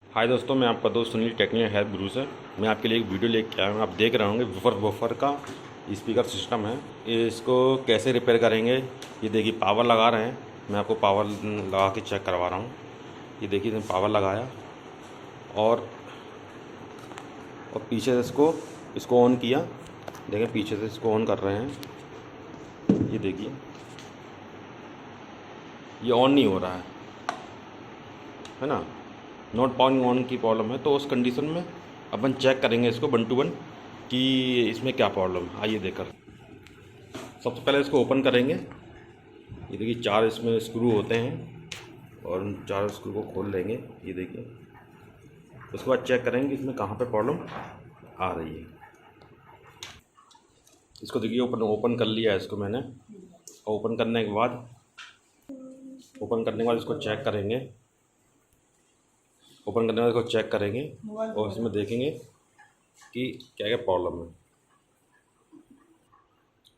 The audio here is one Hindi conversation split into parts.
हाय दोस्तों, मैं आपका दोस्त सुनील टेक्निकल हेल्प गुरु से। मैं आपके लिए एक वीडियो लेके आया हूँ। आप देख रहे होंगे वूफर का स्पीकर सिस्टम है। इसको कैसे रिपेयर करेंगे, ये देखिए पावर लगा रहे हैं। मैं आपको पावर लगा के चेक करवा रहा हूँ। ये देखिए इसमें पावर लगाया और पीछे से इसको ऑन किया। देखें पीछे से इसको ऑन कर रहे हैं। ये देखिए ये ऑन नहीं हो रहा है ना, नॉट पावरिंग ऑन की प्रॉब्लम है। तो उस कंडीशन में अपन चेक करेंगे इसको 1 to 1 कि इसमें क्या प्रॉब्लम है। आइए देखकर सबसे पहले इसको ओपन करेंगे। ये देखिए 4 इसमें स्क्रू होते हैं और उन 4 स्क्रू को खोल लेंगे। ये देखिए उसके बाद चेक करेंगे इसमें कहाँ पे प्रॉब्लम आ रही है। इसको देखिए ओपन कर लिया है इसको मैंने। ओपन करने के बाद इसको चेक करेंगे। ओपन करने के बाद इसको चेक करेंगे और इसमें देखेंगे कि क्या क्या प्रॉब्लम है।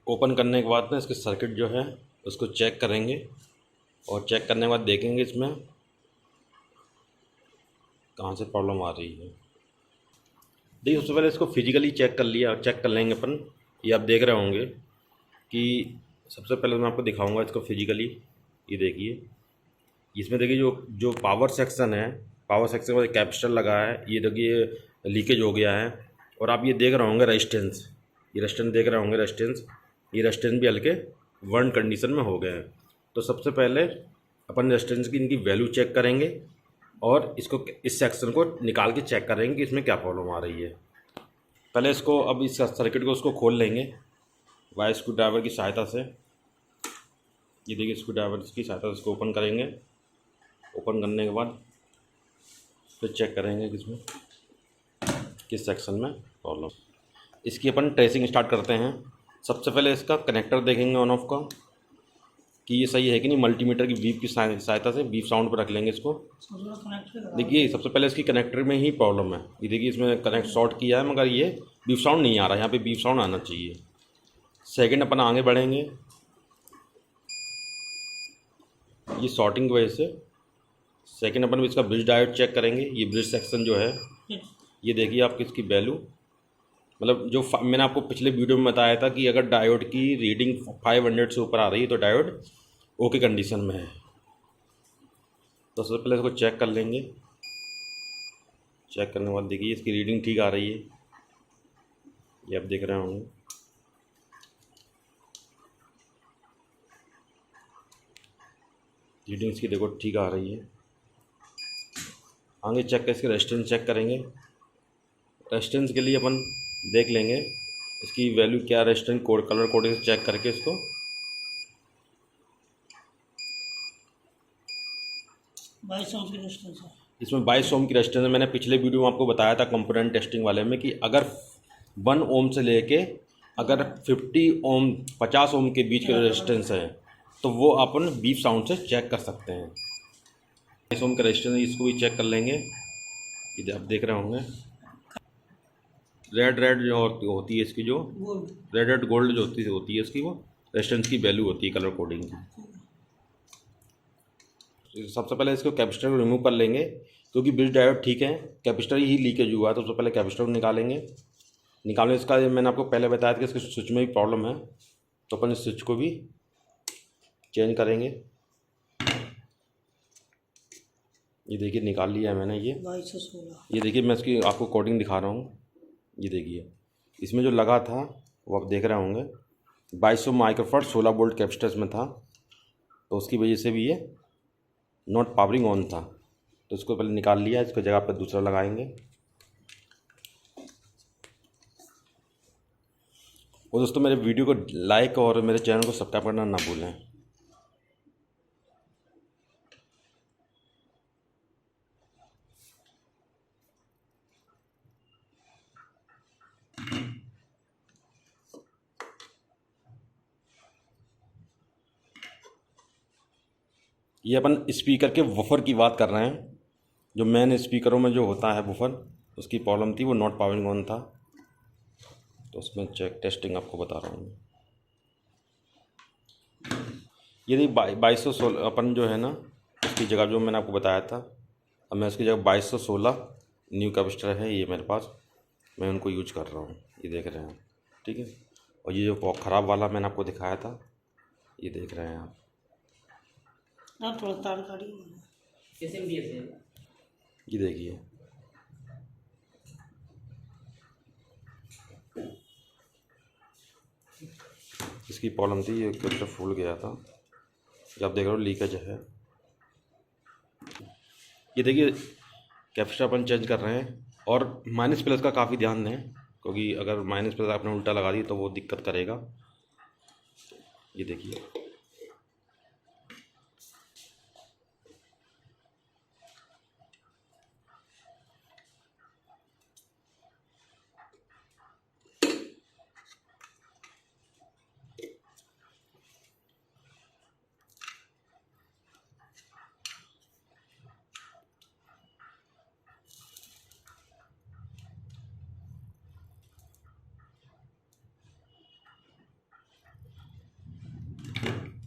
ओपन करने के बाद में इसके सर्किट जो है उसको चेक करेंगे और चेक करने के बाद देखेंगे इसमें कहाँ से प्रॉब्लम आ रही है। देखिए सबसे पहले इसको फिजिकली चेक कर लेंगे अपन। ये आप देख रहे होंगे कि सबसे पहले मैं आपको दिखाऊंगा इसको फिजिकली। ये देखिए इसमें देखिए जो पावर सेक्शन है, पावर सेक्शन में कैपेसिटर लगा है। ये देखिए लीकेज हो गया है। और आप ये देख रहे होंगे रेजिस्टेंस, ये रेजिस्टेंस देख रहे होंगे ये रेजिस्टेंस भी हल्के वर्न कंडीशन में हो गए हैं। तो सबसे पहले अपन रेजिस्टेंस की इनकी वैल्यू चेक करेंगे और इसको इस सेक्शन को निकाल के चेक करेंगे कि इसमें क्या प्रॉब्लम आ रही है। पहले इसको अब इस सर्किट को उसको खोल लेंगे वायर स्क्रू ड्राइवर की सहायता से। ये देखिए स्क्रू ड्राइवर की सहायता से इसको ओपन करेंगे। ओपन करने के बाद फिर चेक करेंगे किस सेक्शन में प्रॉब्लम। इसकी अपन ट्रेसिंग स्टार्ट करते हैं। सबसे पहले इसका कनेक्टर देखेंगे ऑन ऑफ का कि ये सही है कि नहीं। मल्टीमीटर की बीप की सहायता से बीप साउंड पर रख लेंगे इसको। देखिए सबसे पहले इसकी कनेक्टर में ही प्रॉब्लम है। ये देखिए इसमें कनेक्ट शॉर्ट किया है मगर ये बीप साउंड नहीं आ रहा है। यहाँ पे बीप साउंड आना चाहिए। सेकंड अपन आगे बढ़ेंगे। ये शॉर्टिंग की वजह से सेकंड अपन इसका ब्रिज डायोड चेक करेंगे। ये ब्रिज सेक्शन जो है ये देखिए आप इसकी वैल्यू, मतलब जो मैंने आपको पिछले वीडियो में बताया था कि अगर डायोड की रीडिंग 500 से ऊपर आ रही है तो डायोड ओके कंडीशन में है। तो सबसे पहले इसको चेक कर लेंगे। चेक करने के बाद देखिए इसकी रीडिंग ठीक आ रही है। ये आप देख रहे होंगे। रीडिंग इसकी देखो ठीक आ रही है। आगे चेक कर इसके रेजिस्टेंस चेक करेंगे। रेजिस्टेंस के लिए अपन देख लेंगे इसकी वैल्यू क्या। रेजिस्टेंस कोड कलर कोडिंग से चेक करके इसको 22 ओम की रेजिस्टेंस है। इसमें 22 ओम की रेजिस्टेंस है। मैंने पिछले वीडियो में आपको बताया था कंपोनेंट टेस्टिंग वाले में कि अगर 1 ओम से लेके अगर 50 ओम के बीच के रेजिस्टेंस है तो वो अपन बीप साउंड से चेक कर सकते हैं। 22 ओम का रेजिस्टेंस इसको भी चेक कर लेंगे। इधर आप देख रहे होंगे रेड जो होती है इसकी, जो रेड गोल्ड जो होती है इसकी, वो रेजिस्टेंस की वैल्यू होती है कलर कोडिंग की। सबसे पहले इसको कैपेसिटर को रिमूव कर लेंगे क्योंकि ब्रिज डायोड ठीक है, कैपेसिटर ही लीकेज हुआ है। तो सबसे पहले कैपेसिटर को निकालेंगे। निकालने इसका मैंने आपको पहले बताया था कि इसके स्विच में भी प्रॉब्लम है। तो अपन इस स्विच को भी चेंज करेंगे। ये देखिए निकाल लिया है मैंने। ये देखिए मैं इसकी आपको कोडिंग दिखा रहा हूँ। ये देखिए इसमें जो लगा था वो आप देख रहे होंगे 2200 माइक्रोफारड 16 वोल्ट कैपेसिटर में था। तो उसकी वजह से भी ये नॉट पावरिंग ऑन था। तो इसको पहले निकाल लिया। इसको जगह पर दूसरा लगाएंगे। और दोस्तों मेरे वीडियो को लाइक और मेरे चैनल को सब्सक्राइब करना ना भूलें। ये अपन स्पीकर के वूफर की बात कर रहे हैं। जो मेन स्पीकरों में जो होता है वूफर, उसकी प्रॉब्लम थी, वो नॉट पावरिंग ऑन था। तो उसमें टेस्टिंग आपको बता रहा हूँ। यदि 2216 अपन जो है ना, उसकी जगह जो मैंने आपको बताया था अब मैं उसकी जगह 2216 न्यू कैपेसिटर है ये मेरे पास, मैं उनको यूज कर रहा हूँ, ये देख रहे हैं, ठीक है। और ये जो ख़राब वाला मैंने आपको दिखाया था, ये देख रहे हैं आप थोड़ा तार काटिए। ये देखिए, इसकी प्रॉब्लम थी, ये कैपेसिटर फूल गया था, ये आप देख रहे हो लीकेज है। ये देखिए कैपेसिटर अपन चेंज कर रहे हैं, और माइनस प्लस का काफ़ी ध्यान दें, क्योंकि अगर माइनस प्लस आपने उल्टा लगा दी तो वो दिक्कत करेगा। ये देखिए,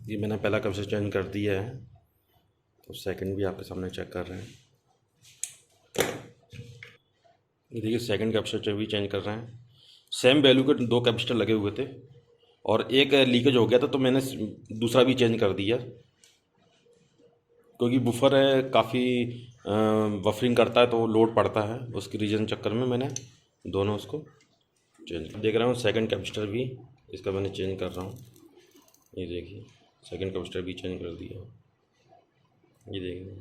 ये मैंने पहला कैपेसिटर चेंज कर दिया है, तो सेकंड भी आपके सामने चेक कर रहे हैं। ये देखिए सेकंड कैपेसिटर भी चेंज कर रहे हैं। सेम वैल्यू के 2 कैपेसिटर लगे हुए थे और एक लीकेज हो गया था, तो मैंने दूसरा भी चेंज कर दिया, क्योंकि बुफर है काफ़ी बफरिंग करता है तो लोड पड़ता है, उसके रीजन चक्कर में मैंने दोनों उसको चेंज देख रहा हूँ। सेकंड कैपेसिटर भी इसका मैंने चेंज कर रहा हूँ, ये देखिए सेकंड कैपेसिटर भी चेंज कर दिया, ये देखिए।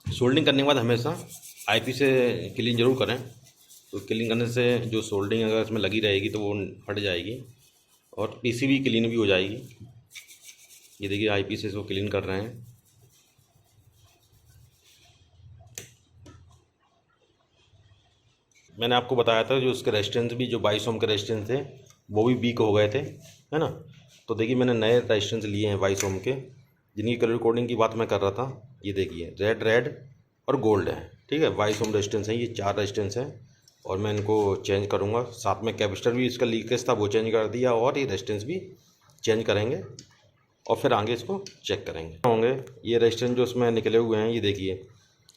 सोल्डिंग करने के बाद हमेशा आईपी से क्लीन जरूर करें, तो क्लीन करने से जो सोल्डिंग अगर इसमें लगी रहेगी तो वो हट जाएगी और पीसीबी क्लीन भी हो जाएगी। ये देखिए आईपी से इसको क्लीन कर रहे हैं। मैंने आपको बताया था जो उसके रेजिस्टेंस भी, जो 22 ओम के रेजिस्टेंस थे वो भी वीक हो गए थे, है ना। तो देखिए मैंने नए रेजिस्टेंस लिए हैं 22 ओम के, जिनकी कलर कोडिंग की बात मैं कर रहा था। ये देखिए रेड रेड और गोल्ड है, ठीक है। 22 ओम रेजिस्टेंस है, ये 4 रेजिस्टेंस हैं और मैं इनको चेंज करूँगा। साथ में कैपेसिटर भी इसका लीकेज था वो चेंज कर दिया, और ये रेजिस्टेंस भी चेंज करेंगे और फिर आगे इसको चेक करेंगे होंगे। ये रेजिस्टेंस जो उसमें निकले हुए हैं, ये देखिए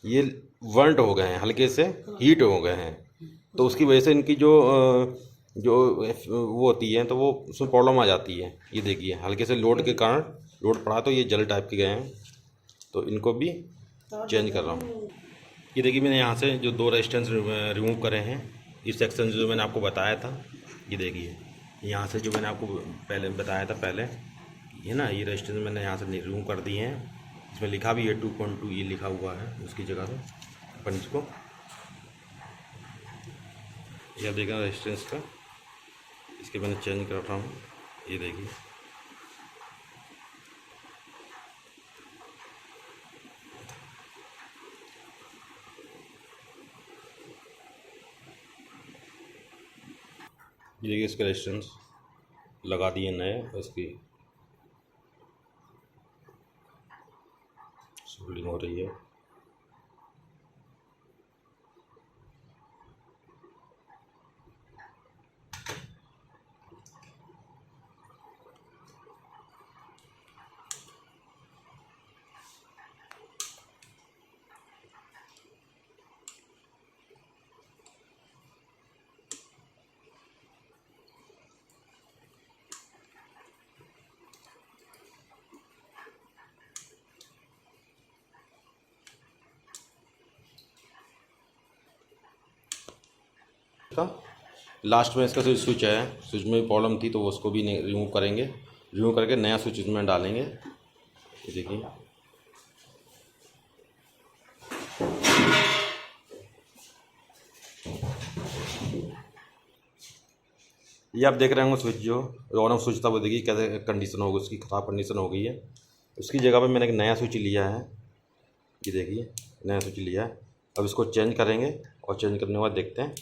ये वर्ल्ट हो गए हैं, हल्के से हीट हो गए हैं, तो उसकी वजह से इनकी जो वो होती है तो वो उसमें प्रॉब्लम आ जाती है। ये देखिए हल्के से लोड के कारण, लोड पड़ा तो ये जल टाइप के गए हैं, तो इनको भी चेंज कर रहा हूँ। ये देखिए मैंने यहाँ से जो 2 रेजिस्टेंस रिमूव करे हैं, इस सेक्शन जो मैंने आपको बताया था, ये देखिए यहाँ से जो मैंने आपको पहले बताया था पहले, ये ना ये रेजिस्टेंस मैंने यहाँ से रिमूव कर दिए हैं। इसमें लिखा भी है 2.2 ये लिखा हुआ है, उसकी जगह से अपन इसको ये आप देखना रेजिस्टेंस का, इसके मैंने चेंज कर रहा हूँ। ये देखिए ये देखिए इसके रेजिस्टेंस लगा दिए नए, उसकी सोल्डिंग हो रही है। लास्ट में इसका स्विच है, स्विच में प्रॉब्लम थी तो वो उसको भी रिमूव करेंगे, रिमूव करके नया स्विच इसमें डालेंगे। ये देखिए ये आप देख रहे होंगे स्विच जो ऑन ऑफ स्विच था, वो देखिए कैसे कंडीशन हो गई उसकी, ख़राब कंडीशन हो गई है। उसकी जगह पे मैंने एक नया स्विच लिया है, ये देखिए नया स्विच लिया है। अब इसको चेंज करेंगे और चेंज करने के बाद देखते हैं,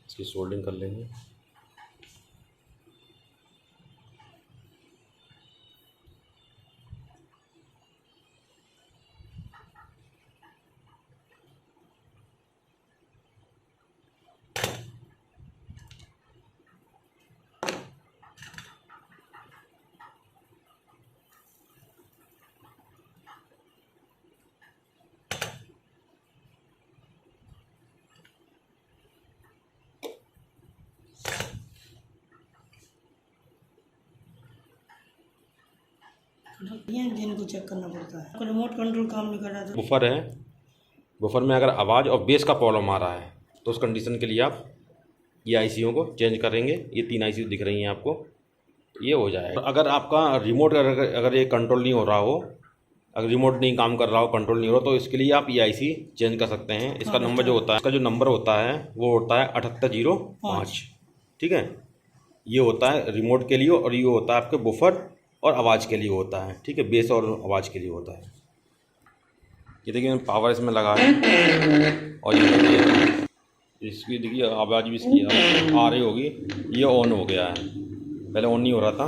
इसकी सोल्डिंग कर लेंगे। ये इंजन को चेक करना पड़ता है, तो रिमोट कंट्रोल काम नहीं कर रहा था। बुफर है, बुफर में अगर आवाज़ और बेस का प्रॉब्लम आ रहा है तो उस कंडीशन के लिए आप ये आईसीओ को चेंज करेंगे। ये 3 आईसीओ दिख रही हैं आपको, ये हो जाएगा। अगर आपका रिमोट अगर ये कंट्रोल नहीं हो रहा हो, अगर रिमोट नहीं काम कर रहा हो, कंट्रोल नहीं हो रहा, तो इसके लिए आप ये आईसी चेंज कर सकते हैं। इसका नंबर जो होता है, इसका जो नंबर होता है वो होता है 7805, ठीक है। ये होता है रिमोट के लिए और ये होता है आपके बुफर और आवाज़ के लिए होता है, ठीक है, बेस और आवाज़ के लिए होता है। ये देखिए पावर इसमें लगा है और ये देखिए इसकी देखिए आवाज़ भी इसकी आ रही होगी। ये ऑन हो गया है, पहले ऑन नहीं हो रहा था।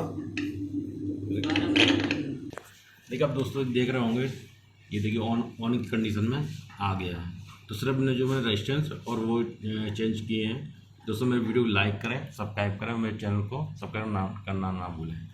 देखिए आप दोस्तों देख रहे होंगे, ये देखिए ऑन की कंडीशन में आ गया है। तो सिर्फ मैंने रेजिस्टेंस और वो चेंज किए हैं। दोस्तों मेरे वीडियो को लाइक करें, सब्सक्राइब करें, मेरे चैनल को सब्सक्राइब करना ना भूलें।